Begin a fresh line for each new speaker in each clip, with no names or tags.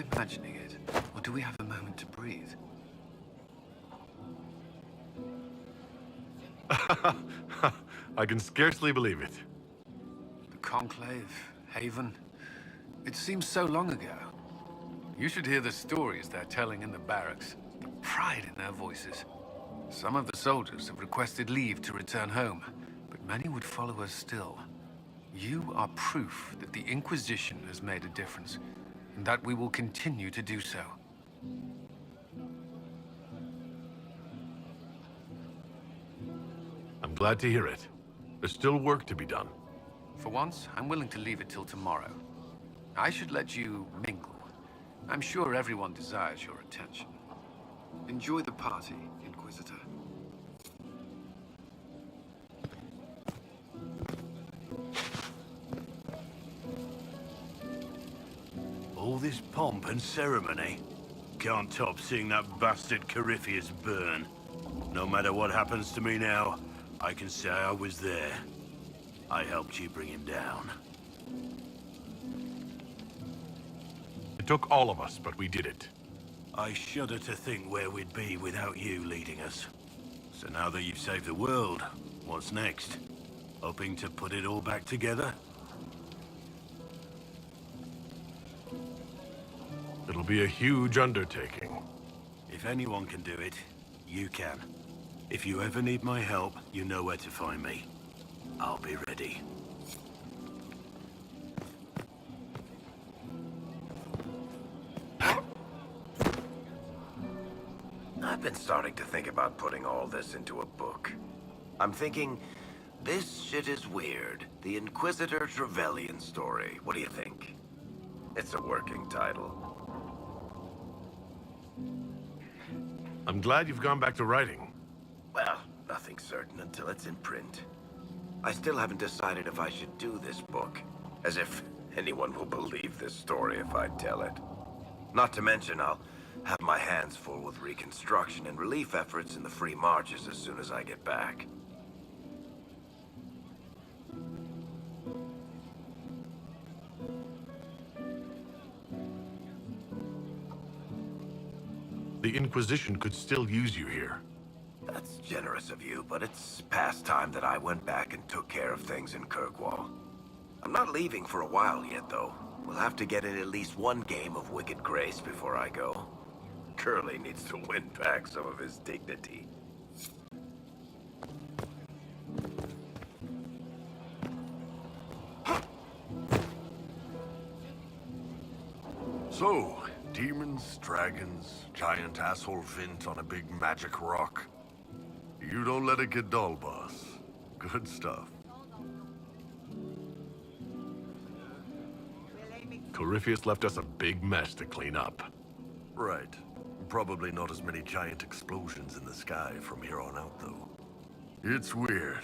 I imagining it, or do we have a moment to breathe?
I can scarcely believe it.
The Conclave, Haven. It seems so long ago. You should hear the stories they're telling in the barracks. The pride in their voices. Some of the soldiers have requested leave to return home, but many would follow us still. You are proof that the Inquisition has made a difference, and that we will continue to do so.
I'm glad to hear it. There's still work to be done.
For once, I'm willing to leave it till tomorrow. I should let you mingle. I'm sure everyone desires your attention. Enjoy the party, Inquisitor.
All this pomp and ceremony. Can't top seeing that bastard Corypheus burn. No matter what happens to me now, I can say I was there. I helped you bring him down.
It took all of us, but we did it.
I shudder to think where we'd be without you leading us. So now that you've saved the world, what's next? Hoping to put it all back together?
It'll be a huge undertaking.
If anyone can do it, you can. If you ever need my help, you know where to find me. I'll be ready.
I've been starting to think about putting all this into a book. I'm thinking, this shit is weird. The Inquisitor Trevelyan story. What do you think? It's a working title.
I'm glad you've gone back to writing.
Well, nothing's certain until it's in print. I still haven't decided if I should do this book. As if anyone will believe this story if I tell it. Not to mention, I'll have my hands full with reconstruction and relief efforts in the free marches as soon as I get back.
The Inquisition could still use you here.
That's generous of you, but it's past time that I went back and took care of things in Kirkwall. I'm not leaving for a while yet, though. We'll have to get in at least one game of Wicked Grace before I go. Curly needs to win back some of his dignity.
So, demons, dragons, giant asshole Vint on a big magic rock. You don't let it get dull, boss. Good stuff.
Corypheus left us a big mess to clean up.
Right. Probably not as many giant explosions in the sky from here on out, though. It's weird.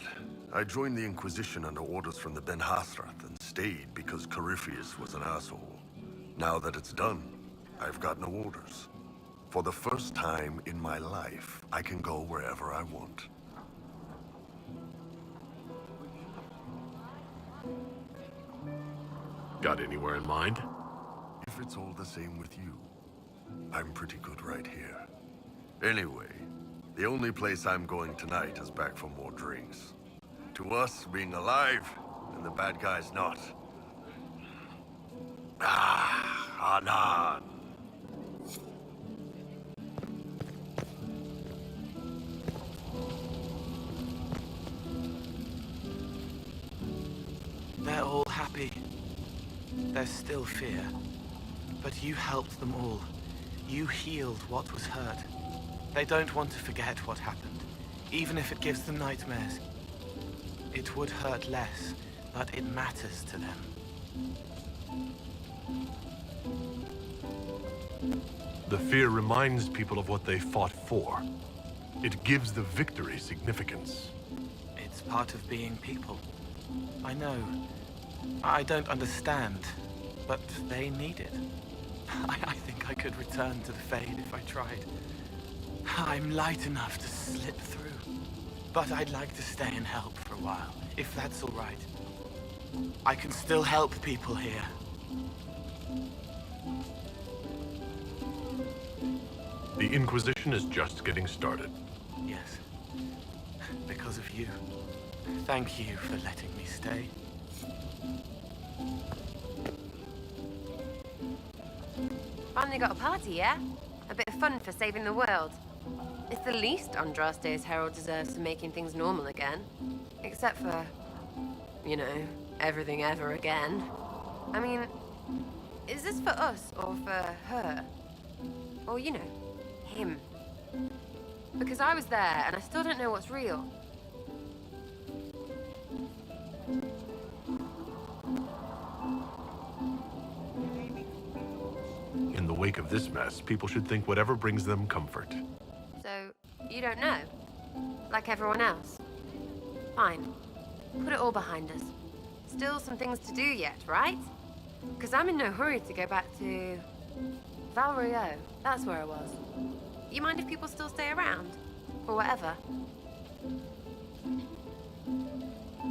I joined the Inquisition under orders from the Ben Hathrath and stayed because Corypheus was an asshole. Now that it's done, I've got no orders. For the first time in my life, I can go wherever I want.
Got anywhere in mind?
If it's all the same with you, I'm pretty good right here. Anyway, the only place I'm going tonight is back for more drinks. To us, being alive, and the bad guys not. Anan.
They're all happy. There's still fear. But you helped them all. You healed what was hurt. They don't want to forget what happened, even if it gives them nightmares. It would hurt less, but it matters to them.
The fear reminds people of what they fought for. It gives the victory significance.
It's part of being people. I know. I don't understand, but they need it. I think I could return to the Fade if I tried. I'm light enough to slip through. But I'd like to stay and help for a while, if that's all right. I can still help people here.
The Inquisition is just getting started.
Yes. Because of you. Thank you for letting me stay.
Finally got a party, yeah? A bit of fun for saving the world. It's the least Andraste's herald deserves to making things normal again. Except for, you know, everything ever again. I mean, is this for us or for her? Or, you know, him? Because I was there and I still don't know what's real.
In the wake of this mess, people should think whatever brings them comfort.
So, you don't know? Like everyone else? Fine. Put it all behind us. Still some things to do yet, right? Because I'm in no hurry to go back to... Valrio. That's where I was. You mind if people still stay around? Or whatever?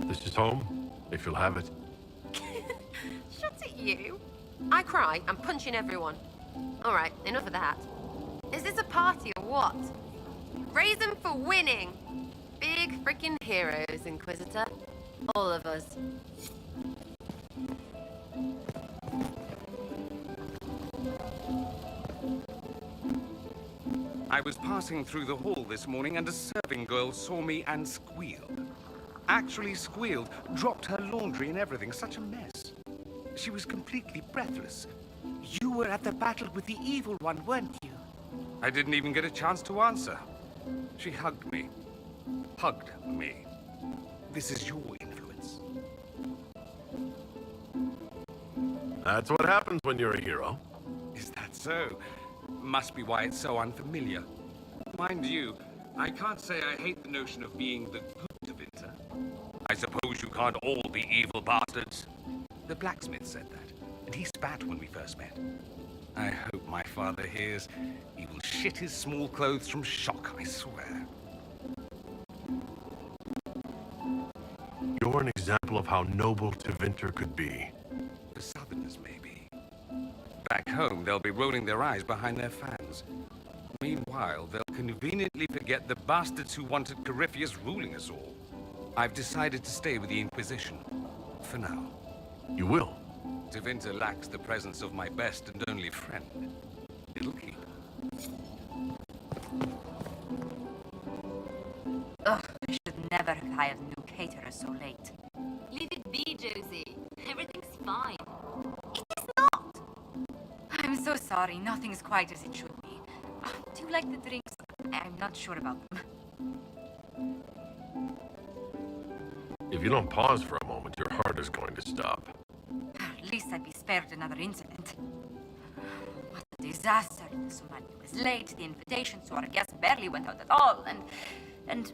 This is home, if you'll have it.
Shut it, you. I cry, I'm punching everyone. Alright, enough of that. Is this a party or what? Raise them for winning! Big freaking heroes, Inquisitor. All of us.
I was passing through the hall this morning and a serving girl saw me and squealed. Actually squealed, dropped her laundry and everything, such a mess. She was completely breathless. You were at the battle with the evil one, weren't you? I didn't even get a chance to answer. She hugged me. Hugged me. This is your influence.
That's what happens when you're a hero.
Is that so? Must be why it's so unfamiliar. Mind you, I can't say I hate the notion of being the good of Winter. I suppose you can't all be evil bastards. The blacksmith said that, and he spat when we first met. I hope my father hears. He will shit his small clothes from shock, I swear.
You're an example of how noble Tevinter could be.
The Southerners, maybe. Back home, they'll be rolling their eyes behind their fans. Meanwhile, they'll conveniently forget the bastards who wanted Corypheus ruling us all. I've decided to stay with the Inquisition. For now.
You will.
Tevinter lacks the presence of my best and only friend. It'll keep.
Ugh, I should never have hired new caterers so late.
Leave it be, Josie. Everything's fine.
It is not! I'm so sorry, nothing's quite as it should be. Do you like the drinks? I'm not sure about them.
If you don't pause for a moment, your heart is going to stop.
At least I'd be spared another incident. What a disaster. Somebody was late, the invitation to our guests barely went out at all, and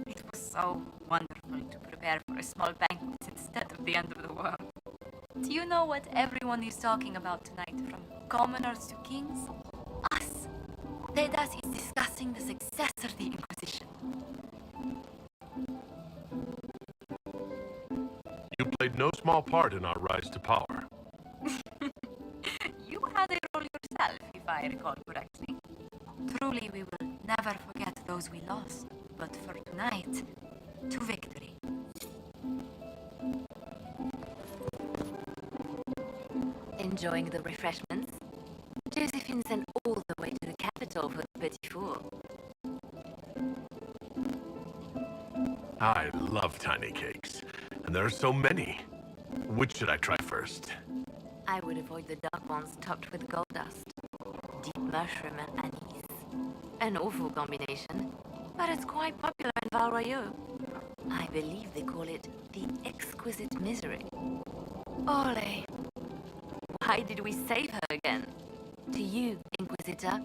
it was so wonderful to prepare for a small banquet instead of the end of the world. Do you know what everyone is talking about tonight, from commoners to kings? Us. Dedas is discussing the successor of the Inquisition.
You played no small part in our rise to power.
You had a role yourself, if I recall correctly. Truly, we will never forget those we lost. But for tonight, to victory.
Enjoying the refreshments? Josephine sent all the way to the capital for the petit four.
I love tiny cakes, and there are so many. Which should I try first?
I would avoid the dark ones topped with gold dust. Deep mushroom and anise. An awful combination, but it's quite popular in Valrio. I believe they call it the exquisite misery. Ole! Why did we save her again? To you, Inquisitor,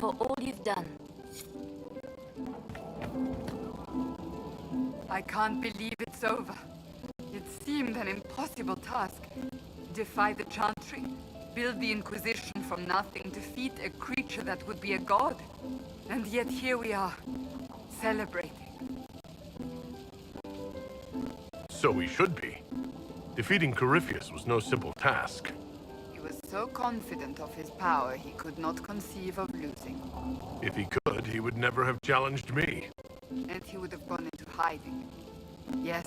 for all you've done.
I can't believe it's over. It seemed an impossible task. Defy the Chantry, build the Inquisition from nothing, defeat a creature that would be a god. And yet here we are, celebrating.
So we should be. Defeating Corypheus was no simple task.
He was so confident of his power he could not conceive of
If he could, he would never have challenged me.
And he would have gone into hiding. Yes,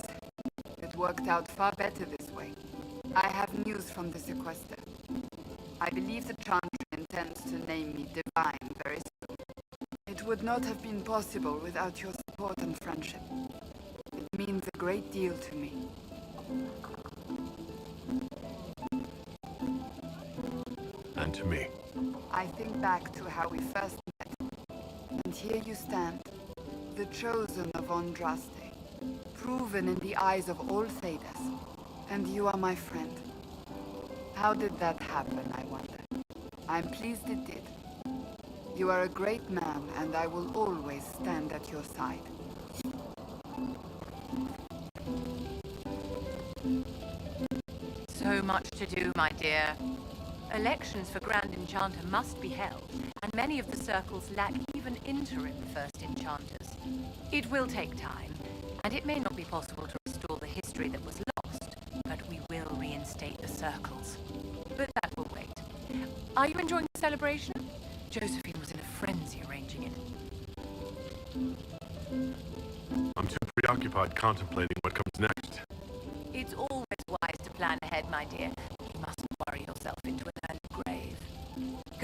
it worked out far better this way. I have news from the sequester. I believe the Chantry intends to name me Divine very soon. It would not have been possible without your support and friendship. It means a great deal to me.
And to me.
I think back to how we first met, and here you stand, the chosen of Andraste, proven in the eyes of all Thedas, and you are my friend. How did that happen, I wonder? I'm pleased it did. You are a great man, and I will always stand at your side.
So much to do, my dear. Elections for Grand Enchanter must be held, and many of the circles lack even interim First Enchanters. It will take time, and it may not be possible to restore the history that was lost, but we will reinstate the circles. But that will wait. Are you enjoying the celebration? Josephine was in a frenzy arranging it.
I'm too preoccupied contemplating what comes next.
It's always wise to plan ahead, my dear. You mustn't worry yourself into an early grave.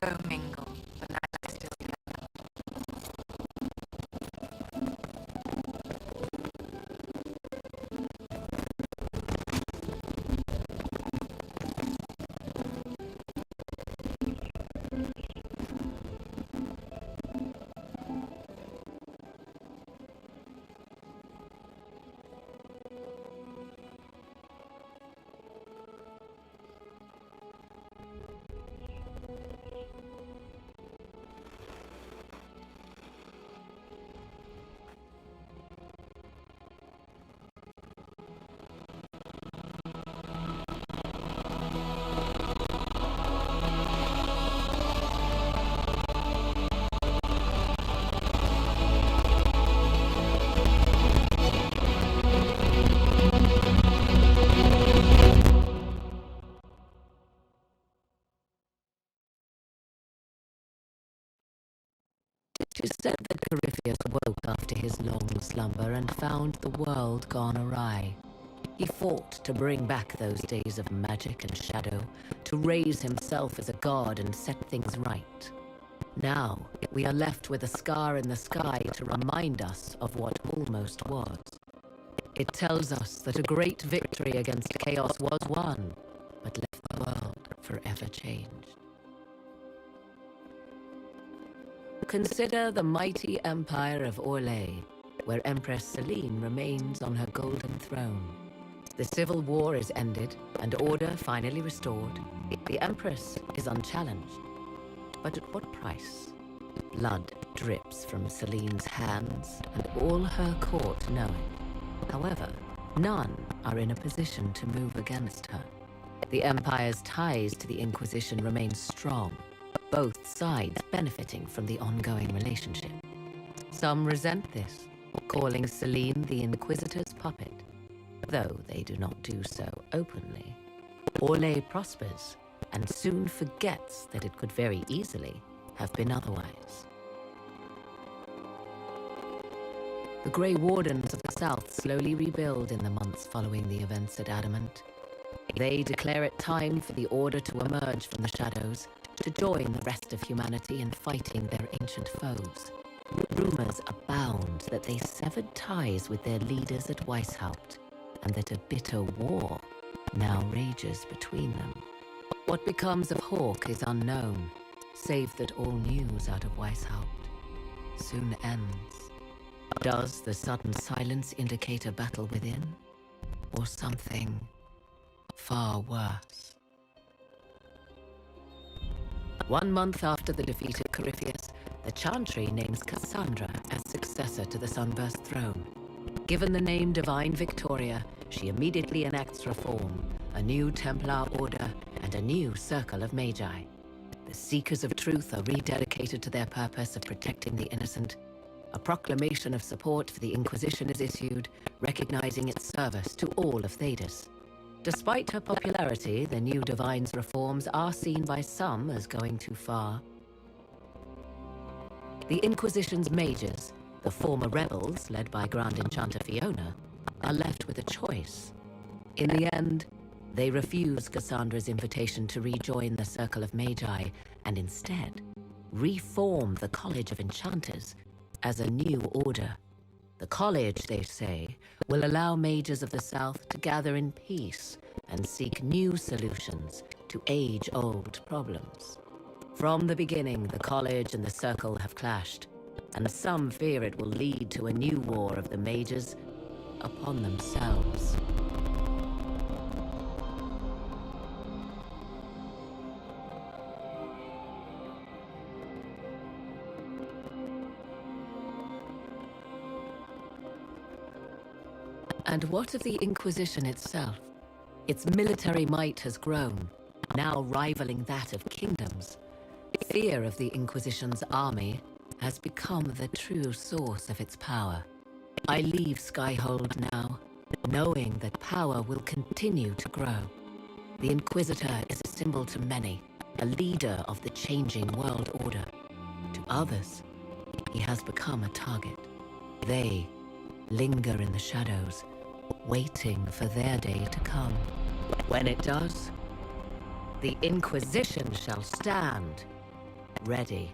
Go mingle. The night is still young.
It is said that Corypheus woke after his long slumber and found the world gone awry. He fought to bring back those days of magic and shadow, to raise himself as a god and set things right. Now, we are left with a scar in the sky to remind us of what almost was. It tells us that a great victory against chaos was won, but left the world forever changed. Consider the mighty empire of Orlais, where Empress Celine remains on her golden throne. The civil war is ended and order finally restored. The Empress is unchallenged. But at what price? Blood drips from Celine's hands, and all her court know it. However, none are in a position to move against her. The Empire's ties to the Inquisition remain strong, both sides benefiting from the ongoing relationship. Some resent this, calling Celine the Inquisitor's puppet, though they do not do so openly. Orlais prospers, and soon forgets that it could very easily have been otherwise. The Grey Wardens of the South slowly rebuild in the months following the events at Adamant. They declare it time for the Order to emerge from the shadows, to join the rest of humanity in fighting their ancient foes. Rumors abound that they severed ties with their leaders at Weishaupt, and that a bitter war now rages between them. What becomes of Hawke is unknown, save that all news out of Weishaupt soon ends. Does the sudden silence indicate a battle within, or something far worse? 1 month after the defeat of Corypheus, the Chantry names Cassandra as successor to the Sunburst throne. Given the name Divine Victoria, she immediately enacts reform, a new Templar order, and a new circle of Magi. The Seekers of Truth are rededicated to their purpose of protecting the innocent. A proclamation of support for the Inquisition is issued, recognizing its service to all of Thedas. Despite her popularity, the new Divine's reforms are seen by some as going too far. The Inquisition's mages, the former rebels led by Grand Enchanter Fiona, are left with a choice. In the end, they refuse Cassandra's invitation to rejoin the Circle of Magi and instead reform the College of Enchanters as a new order. The college, they say, will allow mages of the South to gather in peace and seek new solutions to age-old problems. From the beginning, the college and the Circle have clashed, and some fear it will lead to a new war of the mages upon themselves. And what of the Inquisition itself? Its military might has grown, now rivaling that of kingdoms. Fear of the Inquisition's army has become the true source of its power. I leave Skyhold now, knowing that power will continue to grow. The Inquisitor is a symbol to many, a leader of the changing world order. To others, he has become a target. They linger in the shadows, waiting for their day to come. When it does, the Inquisition shall stand ready.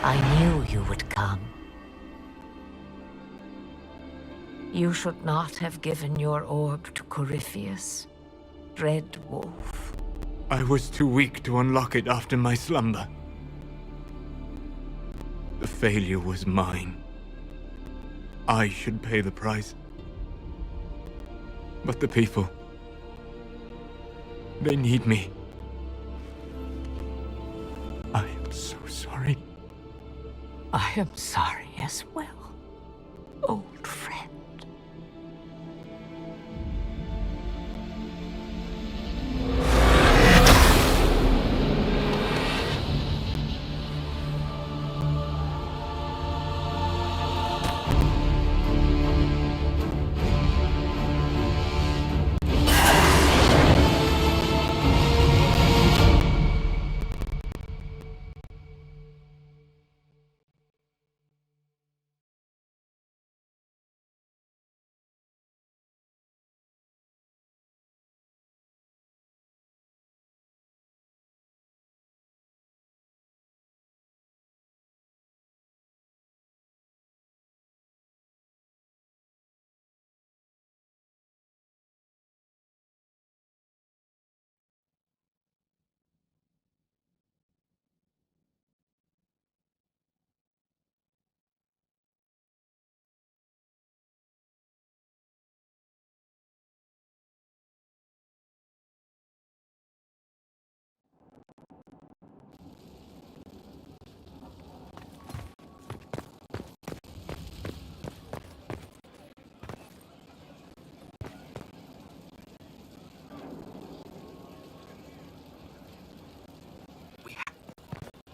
I knew you would come. You should not have given your orb to Corypheus, Red Wolf.
I was too weak to unlock it after my slumber. The failure was mine. I should pay the price. But the people, they need me. I am so sorry.
I am sorry as well, old friend.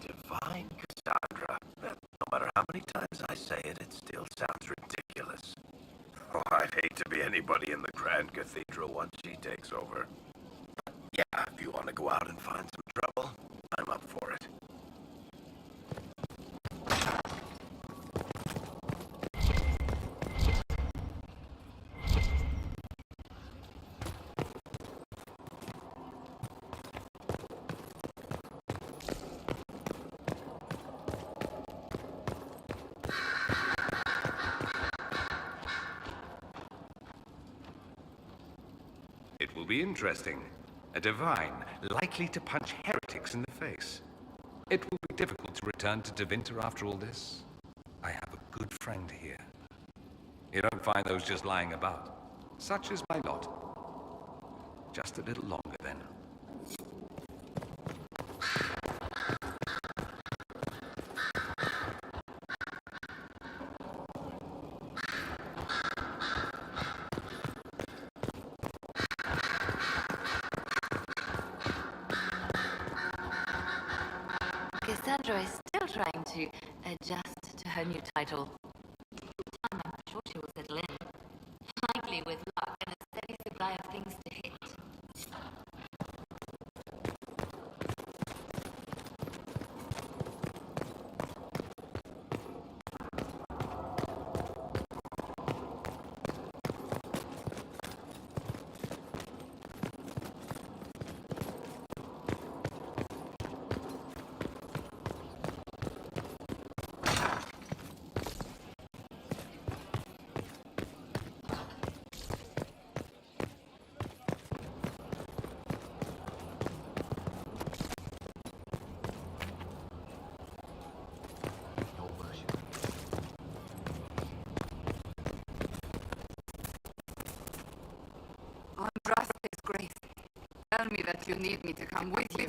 Divine Cassandra. No matter how many times I say it, it still sounds ridiculous. Oh, I'd hate to be anybody in the Grand Cathedral once she takes over. But yeah, if you want to go out and find some trouble, I'm up for it.
It will be interesting. A divine likely to punch heretics in the face. It will be difficult to return to Tevinter after all this. I have a good friend here. You don't find those just lying about. Such is my lot. Just a little longer, then.
Cassandra is still trying to adjust to her new title. I'm sure she will settle in. Likely with luck and a steady supply of things to hit.
Andraste's Grace, tell me that you need me to come with you.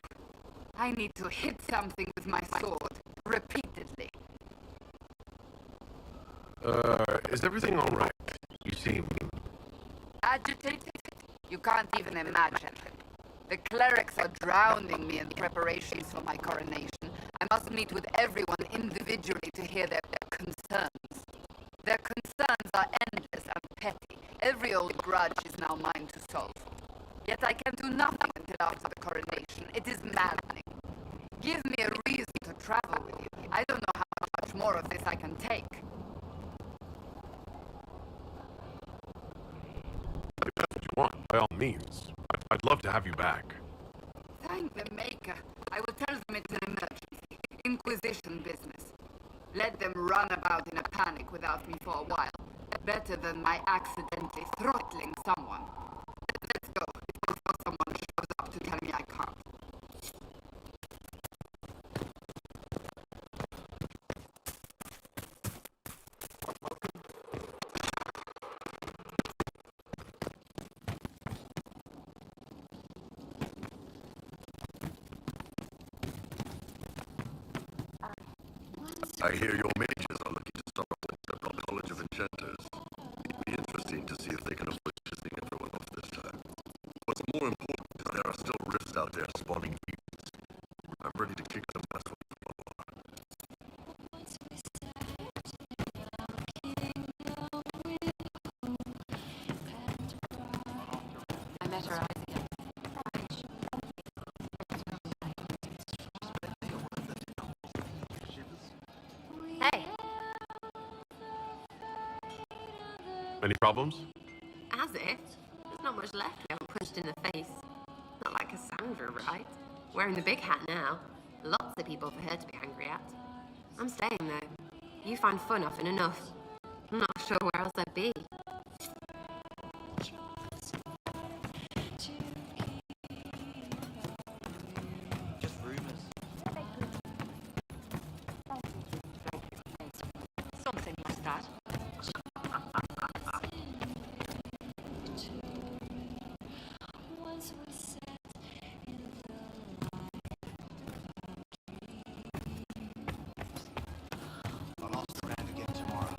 I need to hit something with my sword, repeatedly.
Is everything all right? You seem...
Agitated? You can't even imagine. The clerics are drowning me in preparations for my coronation. I must meet with everyone individually to hear their concerns. Their concerns are endless and petty. Every old grudge is now mine to solve. Yet I can do nothing until after the coronation. It is maddening. Give me a reason to travel with you. I don't know how much more of this I can take.
If that's what you want, by all means. I'd love to have you back.
Thank the Maker. I will tell them it's an emergency. Inquisition business. Let them run about in a panic without me for a while. Better than my accidentally throttling someone. Let's go before someone shows up to tell me I can't.
I hear your mages are looking to start a college of enchanters. It'd be interesting to see if they can avoid pissing everyone off this time. What's more important is there are still rifts out there spawning mutants. I'm ready to kick some ass with the law.
I met her eyes again. Hey,
Any problems?
as if. There's not much left we haven't punched in the face. Not like Cassandra, right? Wearing the big hat now. Lots of people for her to be angry at. I'm staying though. You find fun often enough. I'm not sure where else I'd be.
Just rumors.
Something like that.
I'll ask around again tomorrow.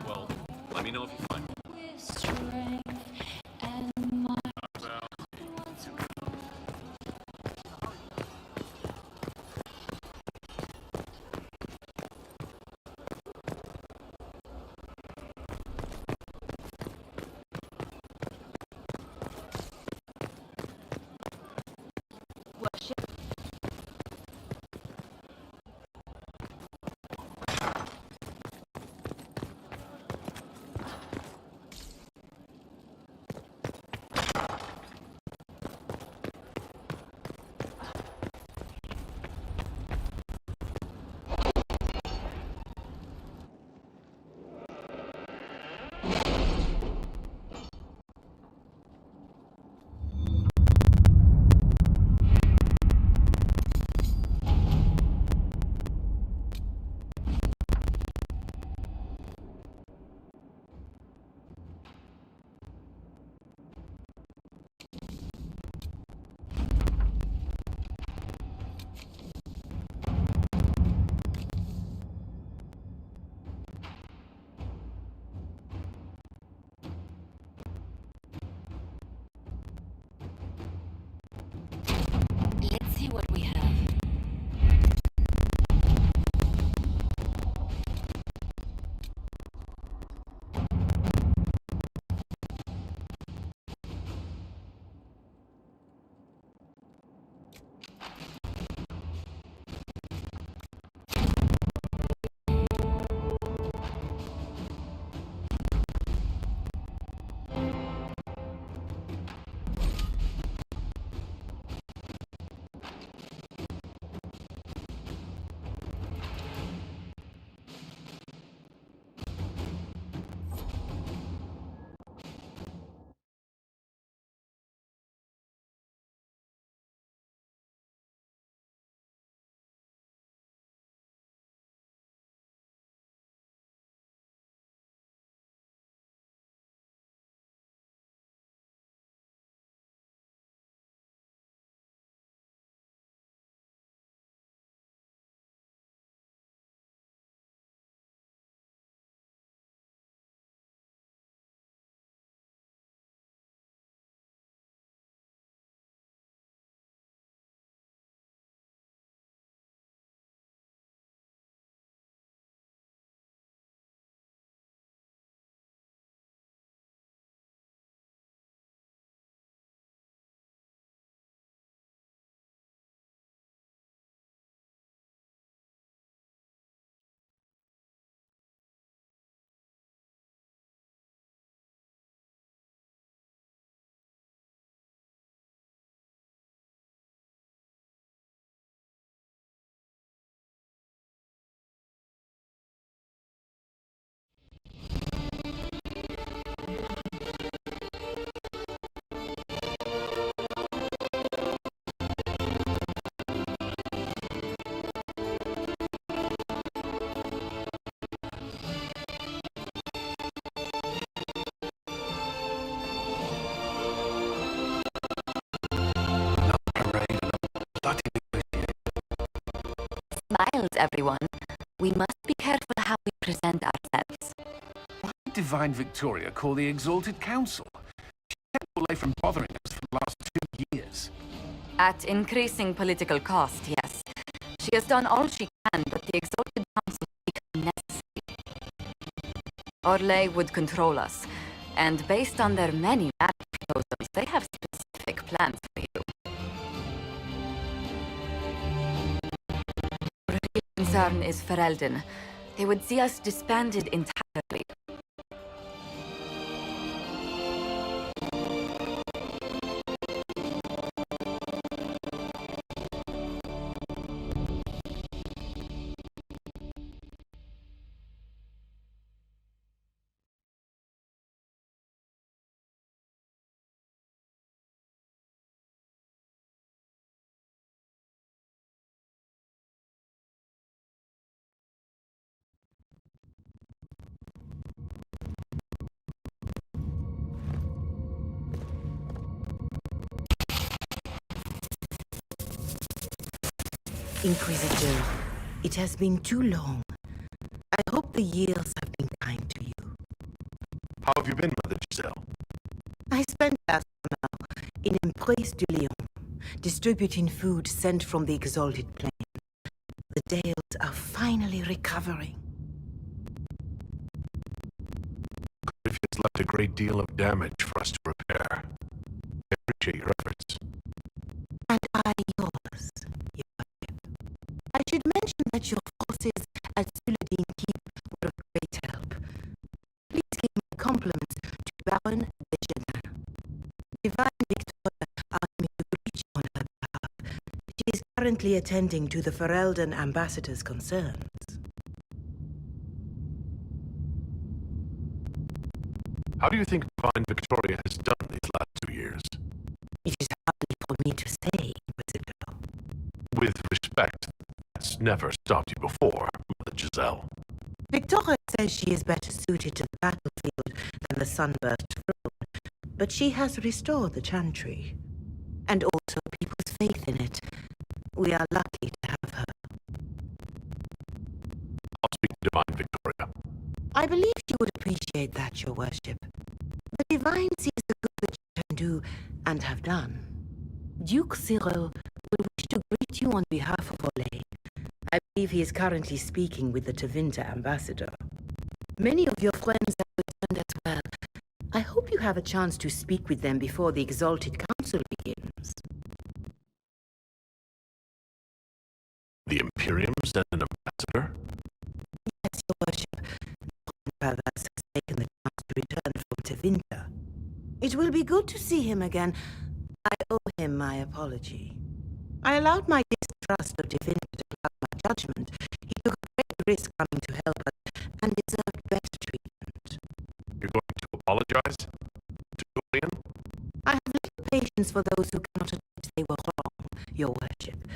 Well, let me know if you find me.
tells everyone, we must be careful how we present ourselves.
Why did Divine Victoria call the Exalted Council? She kept away from bothering us for the last 2 years.
At increasing political cost, yes. She has done all she can, but the Exalted Council became necessary. Orlais would control us, and based on their many bad proposals, they have specific plans for you. Our real concern is Ferelden. They would see us disbanded entirely.
Inquisitor, it has been too long. I hope the years have been kind to you.
How have you been, Mother Giselle?
I spent last summer in Empress du Lion, distributing food sent from the Exalted Plane. The Dales are finally recovering.
Corypheus left a great deal of damage for us to repair. I appreciate your efforts.
And I yours, Your Worship. I should mention that your forces at Suladin Keep were of great help. Please give my compliments to Baron de Genin. Divine Victoria asked me to reach on her behalf. She is currently attending to the Ferelden ambassador's concerns.
How do you think Divine Victoria has done these last 2 years?
It is hardly for me to say, Inquisitor.
With respect, that's never stopped you before, Mother Giselle.
Victoria says she is better suited to the battlefield than the Sunburst throne, but she has restored the Chantry, and also people's faith in it. We are lucky to have her.
I'll speak to Divine Victoria.
I believe she would appreciate that, Your Worship. The Divine sees the good that you can do and have done. Duke Cyril will wish to greet you on behalf of Orlais. I believe he is currently speaking with the Tevinter ambassador. Many of your friends have returned as well. I hope you have a chance to speak with them before the Exalted Council begins.
The Imperium sent an ambassador?
Yes, Your Worship. Perhaps has taken the chance to return from Tevinter. It will be good to see him again. I owe him my apology. I allowed my distrust of Tevinter to cloud my judgment. He took a great risk coming to help us and deserved better treatment.
You're going to apologize to Dorian?
I have little patience for those who cannot admit they were wrong, Your Worship,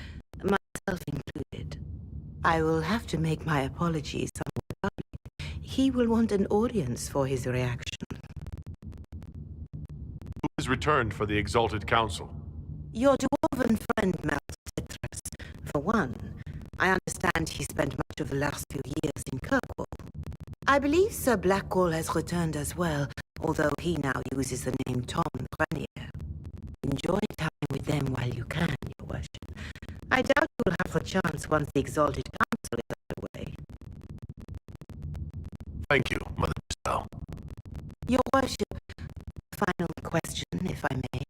myself included. I will have to make my apologies somewhat public. He will want an audience for his reaction.
Who has returned for the Exalted Council?
Your dwarven friend, Maltethras. For one, I understand he spent much of the last few years in Kirkwall. I believe Sir Blackwall has returned as well, although he now uses the name Tom Grenier. Enjoy time with them while you can, Your Worship. I doubt you'll have a chance once the Exalted Council is underway.
Thank you, Mother Giselle.
Your Worship, final question, if I may.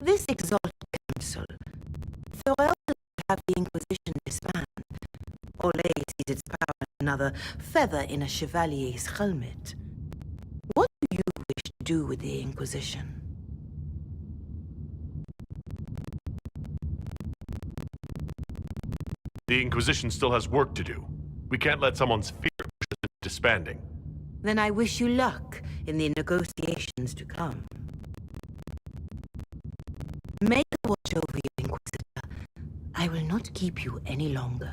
This Exalted Council, Ferelden will have the Inquisition disband. Orlais sees its power as another feather in a chevalier's helmet. What do you wish to do with the Inquisition?
The Inquisition still has work to do. We can't let someone's fear push us into disbanding.
Then I wish you luck in the negotiations to come. May the watch over you, Inquisitor. I will not keep you any longer.